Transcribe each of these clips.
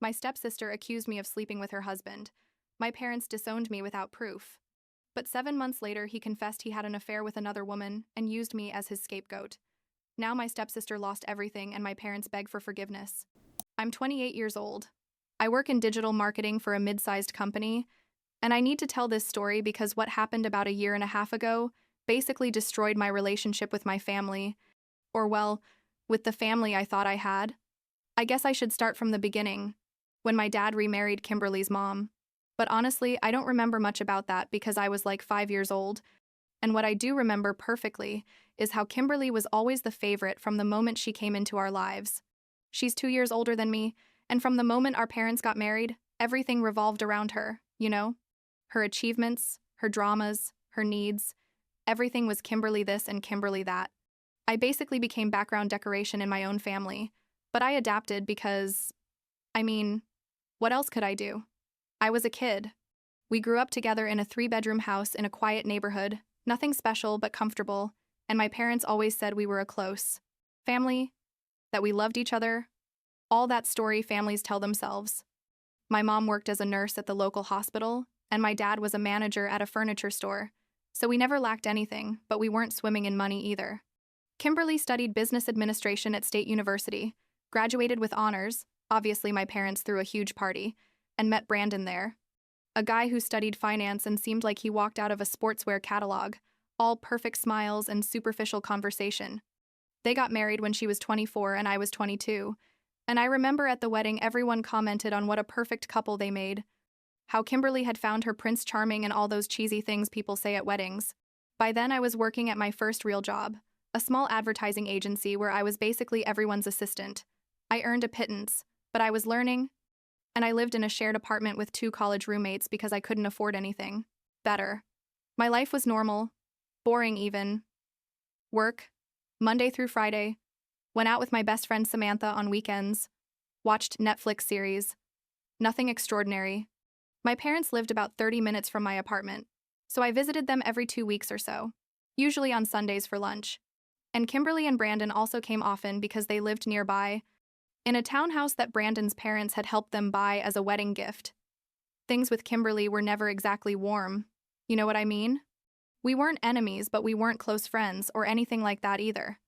My stepsister accused me of sleeping with her husband. My parents disowned me without proof. But 7 months later, he confessed he had an affair with another woman and used me as his scapegoat. Now my stepsister lost everything and my parents beg for forgiveness. I'm 28 years old. I work in digital marketing for a mid-sized company, and I need to tell this story because what happened about a year and a half ago basically destroyed my relationship with my family, or well, with the family I thought I had. I guess I should start from the beginning, when my dad remarried Kimberly's mom. But honestly, I don't remember much about that because I was like 5 years old, and what I do remember perfectly is how Kimberly was always the favorite from the moment she came into our lives. She's 2 years older than me, and from the moment our parents got married, everything revolved around her, you know? Her achievements, her dramas, her needs, everything was Kimberly this and Kimberly that. I basically became background decoration in my own family, but I adapted because, what else could I do? I was a kid. We grew up together in a 3-bedroom house in a quiet neighborhood, nothing special but comfortable, and my parents always said we were a close family, that we loved each other. All that story families tell themselves. My mom worked as a nurse at the local hospital, and my dad was a manager at a furniture store, so we never lacked anything, but we weren't swimming in money either. Kimberly studied business administration at State University, graduated with honors, obviously my parents threw a huge party, and met Brandon there. A guy who studied finance and seemed like he walked out of a sportswear catalog, all perfect smiles and superficial conversation. They got married when she was 24 and I was 22, and I remember at the wedding everyone commented on what a perfect couple they made. How Kimberly had found her Prince Charming and all those cheesy things people say at weddings. By then I was working at my first real job, a small advertising agency where I was basically everyone's assistant. I earned a pittance, but I was learning, and I lived in a shared apartment with 2 college roommates because I couldn't afford anything better. My life was normal, boring even. Work, Monday through Friday, went out with my best friend Samantha on weekends, watched Netflix series. Nothing extraordinary. My parents lived about 30 minutes from my apartment, so I visited them every 2 weeks or so, usually on Sundays for lunch. And Kimberly and Brandon also came often because they lived nearby, in a townhouse that Brandon's parents had helped them buy as a wedding gift. Things with Kimberly were never exactly warm. You know what I mean? We weren't enemies, but we weren't close friends or anything like that either.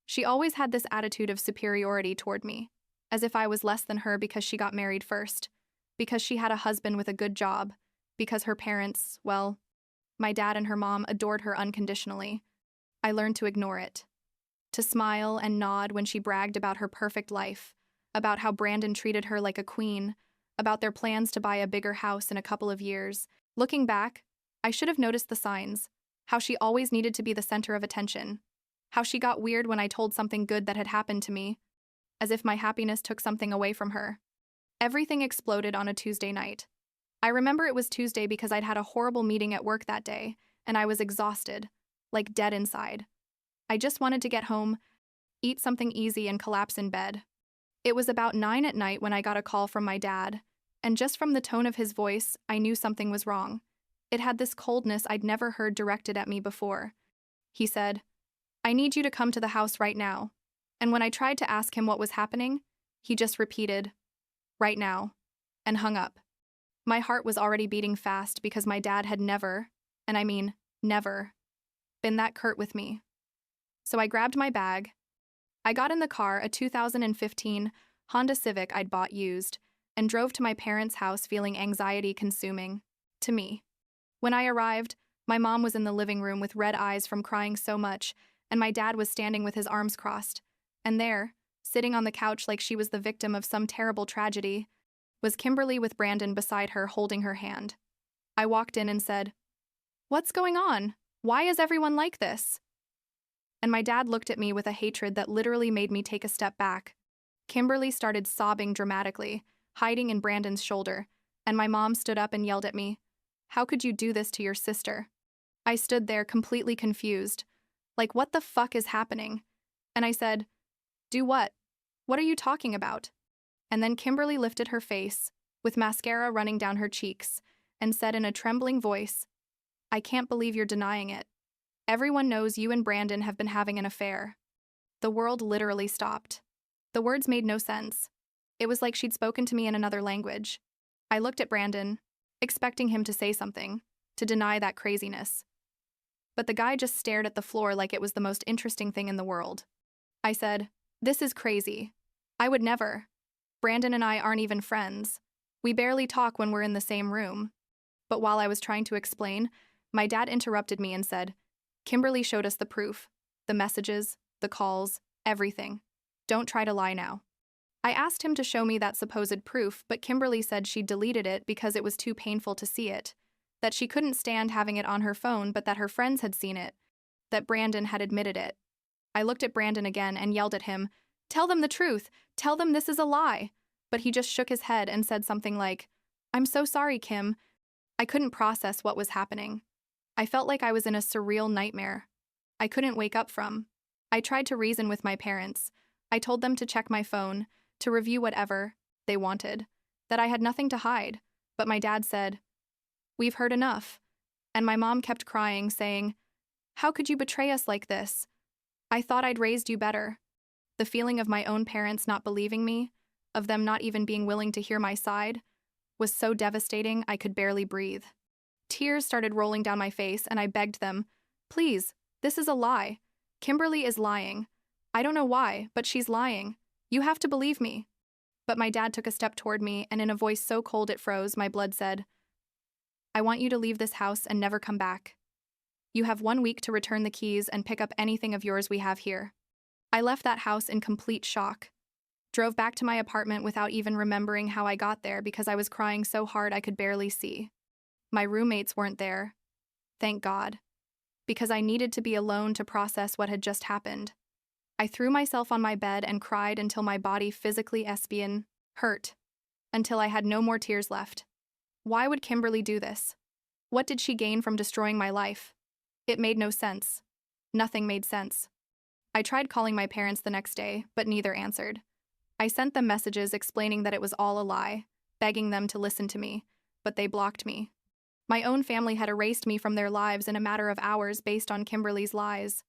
She always had this attitude of superiority toward me, as if I was less than her because she got married first, because she had a husband with a good job, because her parents, well, my dad and her mom adored her unconditionally. I learned to ignore it, to smile and nod when she bragged about her perfect life, about how Brandon treated her like a queen, about their plans to buy a bigger house in a couple of years. Looking back, I should have noticed the signs, how she always needed to be the center of attention, how she got weird when I told something good that had happened to me, as if my happiness took something away from her. Everything exploded on a Tuesday night. I remember it was Tuesday because I'd had a horrible meeting at work that day, and I was exhausted, like dead inside. I just wanted to get home, eat something easy, and collapse in bed. It was about 9 at night when I got a call from my dad, and just from the tone of his voice, I knew something was wrong. It had this coldness I'd never heard directed at me before. He said, "I need you to come to the house right now." And when I tried to ask him what was happening, he just repeated, "Right now," and hung up. My heart was already beating fast because my dad had never, and I mean never, been that curt with me. So I grabbed my bag. I got in the car, a 2015 Honda Civic I'd bought used, and drove to my parents' house feeling anxiety-consuming. To me. When I arrived, my mom was in the living room with red eyes from crying so much, and my dad was standing with his arms crossed. And there, sitting on the couch like she was the victim of some terrible tragedy, was Kimberly with Brandon beside her holding her hand. I walked in and said, "What's going on? Why is everyone like this?" And my dad looked at me with a hatred that literally made me take a step back. Kimberly started sobbing dramatically, hiding in Brandon's shoulder, and my mom stood up and yelled at me, "How could you do this to your sister?" I stood there completely confused, like what the fuck is happening? And I said, "Do what? What are you talking about?" And then Kimberly lifted her face, with mascara running down her cheeks, and said in a trembling voice, "I can't believe you're denying it. Everyone knows you and Brandon have been having an affair." The world literally stopped. The words made no sense. It was like she'd spoken to me in another language. I looked at Brandon, expecting him to say something, to deny that craziness. But the guy just stared at the floor like it was the most interesting thing in the world. I said, "This is crazy. I would never. Brandon and I aren't even friends. We barely talk when we're in the same room." But while I was trying to explain, my dad interrupted me and said, "Kimberly showed us the proof, the messages, the calls, everything. Don't try to lie now." I asked him to show me that supposed proof, but Kimberly said she deleted it because it was too painful to see it, that she couldn't stand having it on her phone, but that her friends had seen it, that Brandon had admitted it. I looked at Brandon again and yelled at him, "Tell them the truth! Tell them this is a lie!" But he just shook his head and said something like, "I'm so sorry, Kim." I couldn't process what was happening. I felt like I was in a surreal nightmare I couldn't wake up from. I tried to reason with my parents. I told them to check my phone, to review whatever they wanted, that I had nothing to hide. But my dad said, "We've heard enough." And my mom kept crying, saying, "How could you betray us like this? I thought I'd raised you better." The feeling of my own parents not believing me, of them not even being willing to hear my side, was so devastating I could barely breathe. Tears started rolling down my face, and I begged them, "Please, this is a lie. Kimberly is lying. I don't know why, but she's lying. You have to believe me." But my dad took a step toward me, and in a voice so cold it froze, my blood said, "I want you to leave this house and never come back. You have 1 week to return the keys and pick up anything of yours we have here." I left that house in complete shock. Drove back to my apartment without even remembering how I got there because I was crying so hard I could barely see. My roommates weren't there. Thank God. Because I needed to be alone to process what had just happened. I threw myself on my bed and cried until my body physically hurt. Until I had no more tears left. Why would Kimberly do this? What did she gain from destroying my life? It made no sense. Nothing made sense. I tried calling my parents the next day, but neither answered. I sent them messages explaining that it was all a lie, begging them to listen to me, but they blocked me. My own family had erased me from their lives in a matter of hours based on Kimberly's lies.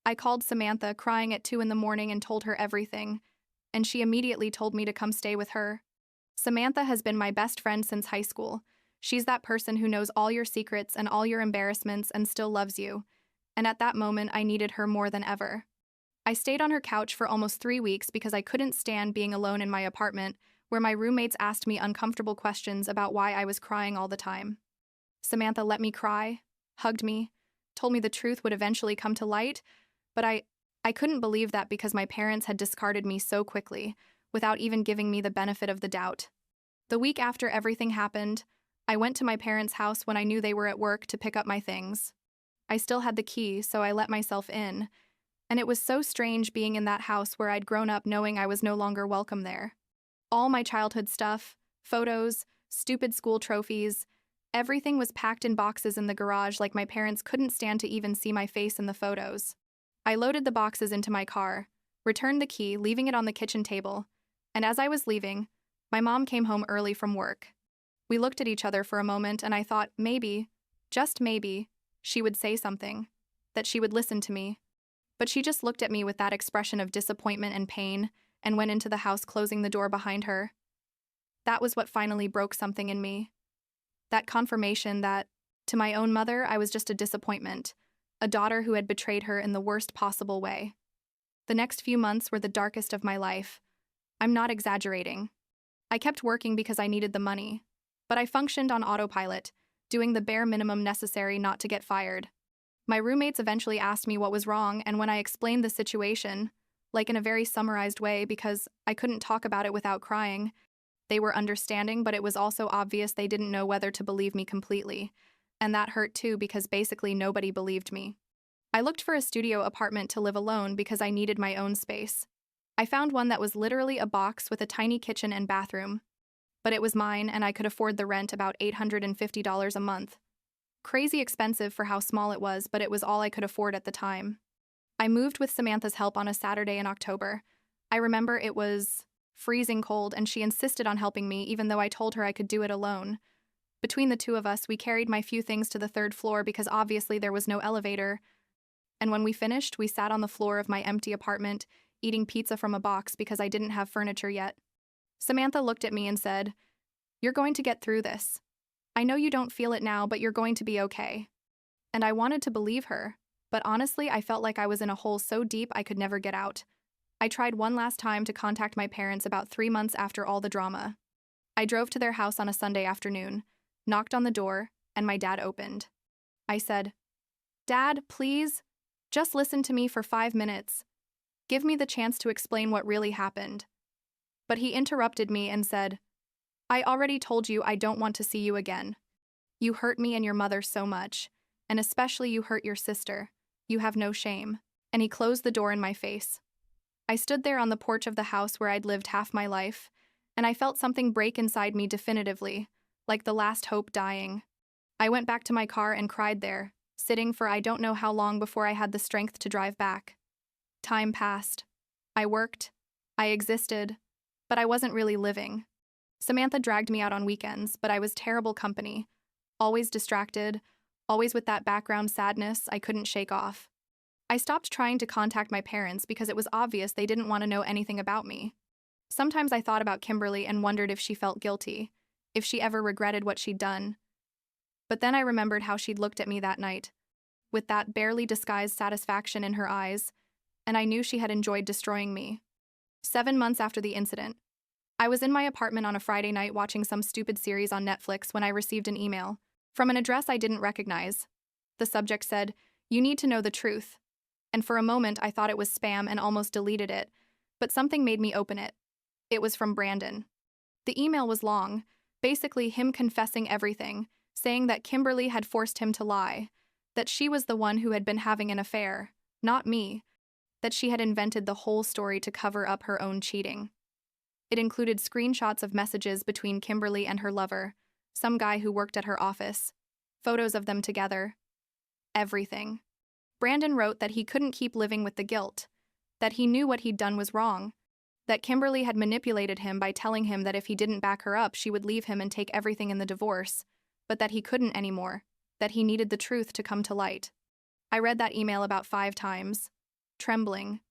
I called Samantha, crying at 2 in the morning, and told her everything, and she immediately told me to come stay with her. Samantha has been my best friend since high school. She's that person who knows all your secrets and all your embarrassments and still loves you. And at that moment, I needed her more than ever. I stayed on her couch for almost 3 weeks because I couldn't stand being alone in my apartment, where my roommates asked me uncomfortable questions about why I was crying all the time. Samantha let me cry, hugged me, told me the truth would eventually come to light, but I couldn't believe that because my parents had discarded me so quickly, without even giving me the benefit of the doubt. The week after everything happened, I went to my parents' house when I knew they were at work to pick up my things. I still had the key, so I let myself in, and it was so strange being in that house where I'd grown up knowing I was no longer welcome there. All my childhood stuff, photos, stupid school trophies, everything was packed in boxes in the garage like my parents couldn't stand to even see my face in the photos. I loaded the boxes into my car, returned the key, leaving it on the kitchen table, and as I was leaving, my mom came home early from work. We looked at each other for a moment, and I thought maybe, just maybe, she would say something, that she would listen to me. But she just looked at me with that expression of disappointment and pain and went into the house, closing the door behind her. That was what finally broke something in me. That confirmation that, to my own mother, I was just a disappointment, a daughter who had betrayed her in the worst possible way. The next few months were the darkest of my life. I'm not exaggerating. I kept working because I needed the money, but I functioned on autopilot, doing the bare minimum necessary not to get fired. My roommates eventually asked me what was wrong, and when I explained the situation, like in a very summarized way because I couldn't talk about it without crying, they were understanding, but it was also obvious they didn't know whether to believe me completely. And that hurt too because basically nobody believed me. I looked for a studio apartment to live alone because I needed my own space. I found one that was literally a box with a tiny kitchen and bathroom. But it was mine, and I could afford the rent, about $850 a month. Crazy expensive for how small it was, but it was all I could afford at the time. I moved with Samantha's help on a Saturday in October. I remember it was freezing cold, and she insisted on helping me even though I told her I could do it alone. Between the two of us, we carried my few things to the 3rd floor because obviously there was no elevator. And when we finished, we sat on the floor of my empty apartment, eating pizza from a box because I didn't have furniture yet. Samantha looked at me and said, "You're going to get through this. I know you don't feel it now, but you're going to be okay." And I wanted to believe her, but honestly, I felt like I was in a hole so deep I could never get out. I tried one last time to contact my parents about 3 months after all the drama. I drove to their house on a Sunday afternoon, knocked on the door, and my dad opened. I said, "Dad, please, just listen to me for 5 minutes. Give me the chance to explain what really happened." But he interrupted me and said, "I already told you I don't want to see you again. You hurt me and your mother so much, and especially you hurt your sister. You have no shame." And he closed the door in my face. I stood there on the porch of the house where I'd lived half my life, and I felt something break inside me definitively, like the last hope dying. I went back to my car and cried there, sitting for I don't know how long before I had the strength to drive back. Time passed. I worked. I existed. But I wasn't really living. Samantha dragged me out on weekends, but I was terrible company. Always distracted, always with that background sadness I couldn't shake off. I stopped trying to contact my parents because it was obvious they didn't want to know anything about me. Sometimes I thought about Kimberly and wondered if she felt guilty, if she ever regretted what she'd done. But then I remembered how she'd looked at me that night, with that barely disguised satisfaction in her eyes, and I knew she had enjoyed destroying me. 7 months after the incident, I was in my apartment on a Friday night watching some stupid series on Netflix when I received an email from an address I didn't recognize. The subject said, "You need to know the truth." And for a moment I thought it was spam and almost deleted it, but something made me open it. It was from Brandon. The email was long, basically him confessing everything, saying that Kimberly had forced him to lie, that she was the one who had been having an affair, not me, that she had invented the whole story to cover up her own cheating. It included screenshots of messages between Kimberly and her lover, some guy who worked at her office, photos of them together. Everything. Brandon wrote that he couldn't keep living with the guilt, that he knew what he'd done was wrong, that Kimberly had manipulated him by telling him that if he didn't back her up, she would leave him and take everything in the divorce, but that he couldn't anymore, that he needed the truth to come to light. I read that email about 5 times, trembling,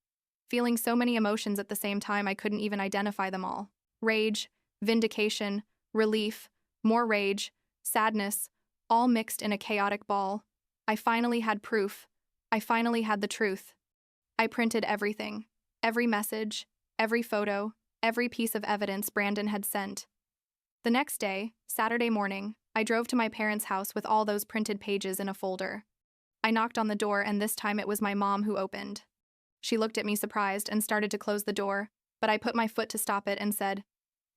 feeling so many emotions at the same time I couldn't even identify them all. Rage, vindication, relief, more rage, sadness, all mixed in a chaotic ball. I finally had proof. I finally had the truth. I printed everything, every message, every photo, every piece of evidence Brandon had sent. The next day, Saturday morning, I drove to my parents' house with all those printed pages in a folder. I knocked on the door, and this time it was my mom who opened. She looked at me surprised and started to close the door, but I put my foot to stop it and said,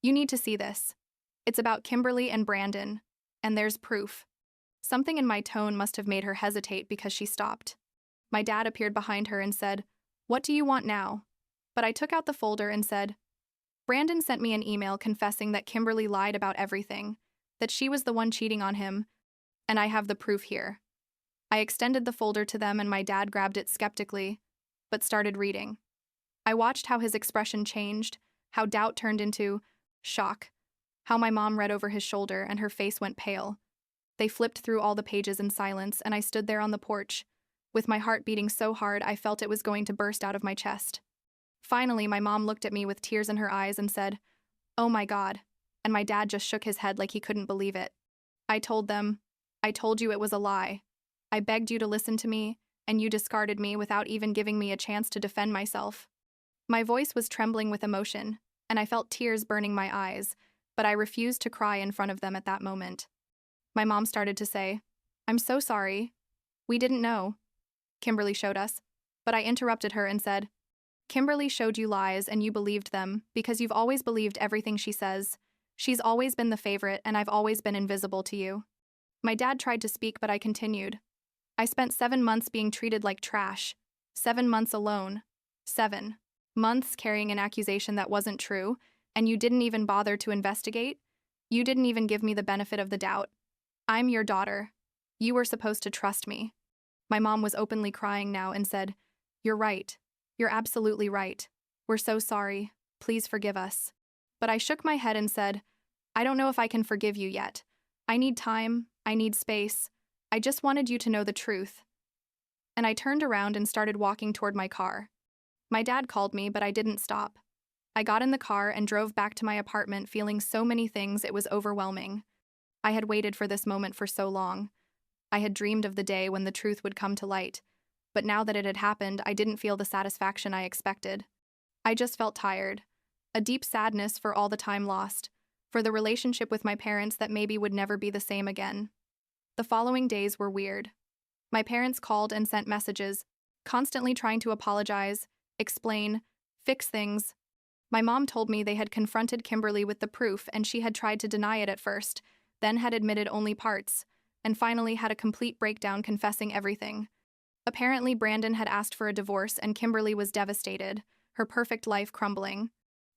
"You need to see this. It's about Kimberly and Brandon, and there's proof." Something in my tone must have made her hesitate because she stopped. My dad appeared behind her and said, "What do you want now?" But I took out the folder and said, "Brandon sent me an email confessing that Kimberly lied about everything, that she was the one cheating on him, and I have the proof here." I extended the folder to them and my dad grabbed it skeptically, but started reading. I watched how his expression changed, how doubt turned into shock, how my mom read over his shoulder and her face went pale. They flipped through all the pages in silence, and I stood there on the porch, with my heart beating so hard I felt it was going to burst out of my chest. Finally, my mom looked at me with tears in her eyes and said, "Oh my God," and my dad just shook his head like he couldn't believe it. I told them, "I told you it was a lie. I begged you to listen to me, and you discarded me without even giving me a chance to defend myself." My voice was trembling with emotion, and I felt tears burning my eyes, but I refused to cry in front of them at that moment. My mom started to say, "I'm so sorry. We didn't know. Kimberly showed us." But I interrupted her and said, "Kimberly showed you lies and you believed them because you've always believed everything she says. She's always been the favorite and I've always been invisible to you." My dad tried to speak, but I continued. "I spent 7 months being treated like trash. 7 months alone. 7 months carrying an accusation that wasn't true, and you didn't even bother to investigate? You didn't even give me the benefit of the doubt. I'm your daughter. You were supposed to trust me." My mom was openly crying now and said, "You're right. You're absolutely right. We're so sorry. Please forgive us." But I shook my head and said, "I don't know if I can forgive you yet. I need time. I need space. I just wanted you to know the truth." And I turned around and started walking toward my car. My dad called me, but I didn't stop. I got in the car and drove back to my apartment feeling so many things it was overwhelming. I had waited for this moment for so long. I had dreamed of the day when the truth would come to light. But now that it had happened, I didn't feel the satisfaction I expected. I just felt tired. A deep sadness for all the time lost, for the relationship with my parents that maybe would never be the same again. The following days were weird. My parents called and sent messages, constantly trying to apologize, explain, fix things. My mom told me they had confronted Kimberly with the proof and she had tried to deny it at first, then had admitted only parts, and finally had a complete breakdown confessing everything. Apparently, Brandon had asked for a divorce and Kimberly was devastated, her perfect life crumbling.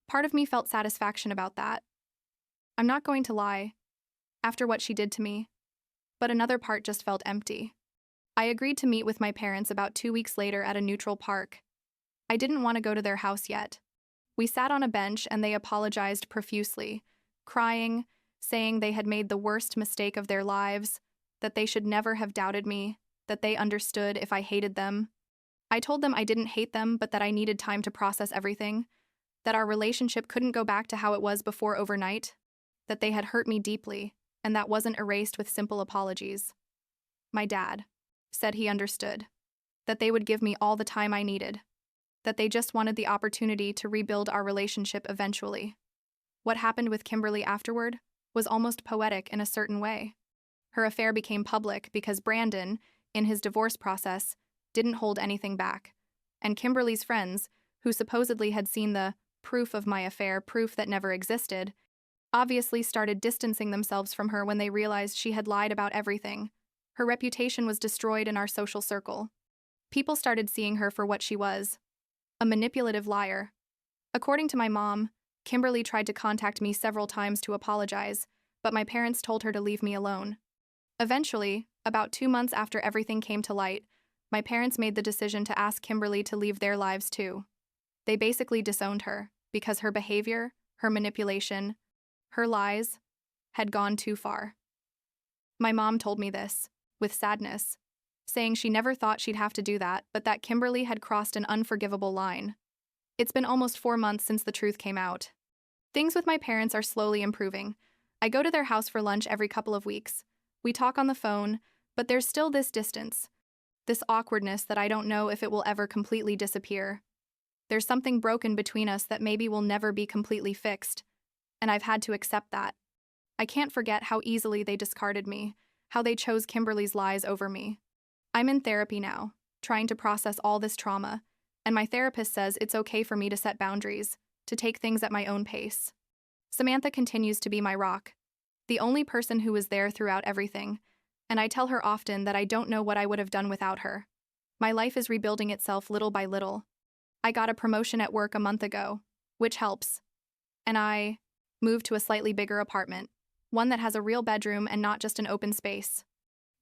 Part of me felt satisfaction about that. I'm not going to lie, after what she did to me. But another part just felt empty. I agreed to meet with my parents about 2 weeks later at a neutral park. I didn't want to go to their house yet. We sat on a bench and they apologized profusely, crying, saying they had made the worst mistake of their lives, that they should never have doubted me, that they understood if I hated them. I told them I didn't hate them, but that I needed time to process everything, that our relationship couldn't go back to how it was before overnight, that they had hurt me deeply, and that wasn't erased with simple apologies. My dad said he understood, that they would give me all the time I needed, that they just wanted the opportunity to rebuild our relationship eventually. What happened with Kimberly afterward was almost poetic in a certain way. Her affair became public because Brandon, in his divorce process, didn't hold anything back, and Kimberly's friends, who supposedly had seen the proof of my affair, proof that never existed, obviously started distancing themselves from her when they realized she had lied about everything. Her reputation was destroyed in our social circle. People started seeing her for what she was, a manipulative liar. According to my mom, Kimberly tried to contact me several times to apologize, but my parents told her to leave me alone. Eventually, about 2 months after everything came to light, my parents made the decision to ask Kimberly to leave their lives too. They basically disowned her because her behavior, her manipulation, her lies had gone too far. My mom told me this, with sadness, saying she never thought she'd have to do that, but that Kimberly had crossed an unforgivable line. It's been almost 4 months since the truth came out. Things with my parents are slowly improving. I go to their house for lunch every couple of weeks. We talk on the phone, but there's still this distance, this awkwardness that I don't know if it will ever completely disappear. There's something broken between us that maybe will never be completely fixed, and I've had to accept that. I can't forget how easily they discarded me, how they chose Kimberly's lies over me. I'm in therapy now, trying to process all this trauma, and my therapist says it's okay for me to set boundaries, to take things at my own pace. Samantha continues to be my rock, the only person who was there throughout everything, and I tell her often that I don't know what I would have done without her. My life is rebuilding itself little by little. I got a promotion at work a month ago, which helps, and I moved to a slightly bigger apartment, one that has a real bedroom and not just an open space.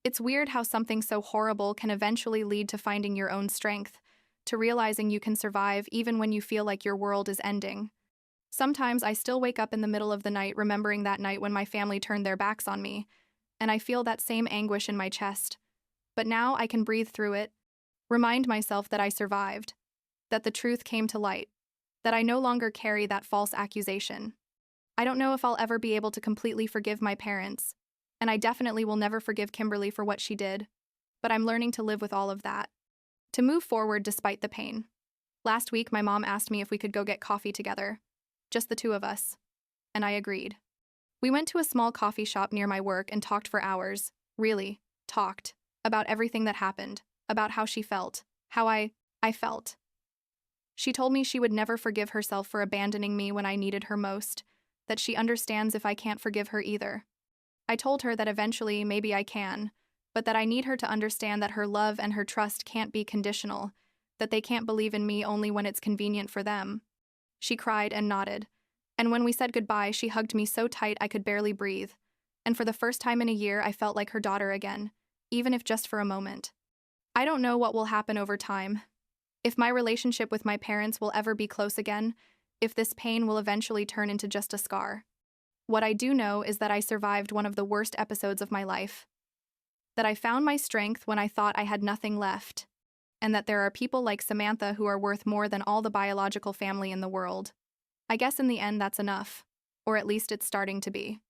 It's weird how something so horrible can eventually lead to finding your own strength, to realizing you can survive even when you feel like your world is ending. Sometimes I still wake up in the middle of the night remembering that night when my family turned their backs on me, and I feel that same anguish in my chest. But now I can breathe through it, remind myself that I survived, that the truth came to light, that I no longer carry that false accusation. I don't know if I'll ever be able to completely forgive my parents, and I definitely will never forgive Kimberly for what she did, but I'm learning to live with all of that, to move forward despite the pain. Last week, my mom asked me if we could go get coffee together, just the two of us, and I agreed. We went to a small coffee shop near my work and talked for hours, really, talked, about everything that happened, about how she felt, how I felt. She told me she would never forgive herself for abandoning me when I needed her most, that she understands if I can't forgive her either. I told her that eventually maybe I can, but that I need her to understand that her love and her trust can't be conditional, that they can't believe in me only when it's convenient for them. She cried and nodded, and when we said goodbye, she hugged me so tight I could barely breathe, and for the first time in a year I felt like her daughter again, even if just for a moment. I don't know what will happen over time, if my relationship with my parents will ever be close again, if this pain will eventually turn into just a scar. What I do know is that I survived one of the worst episodes of my life, that I found my strength when I thought I had nothing left, and that there are people like Samantha who are worth more than all the biological family in the world. I guess in the end that's enough. Or at least it's starting to be.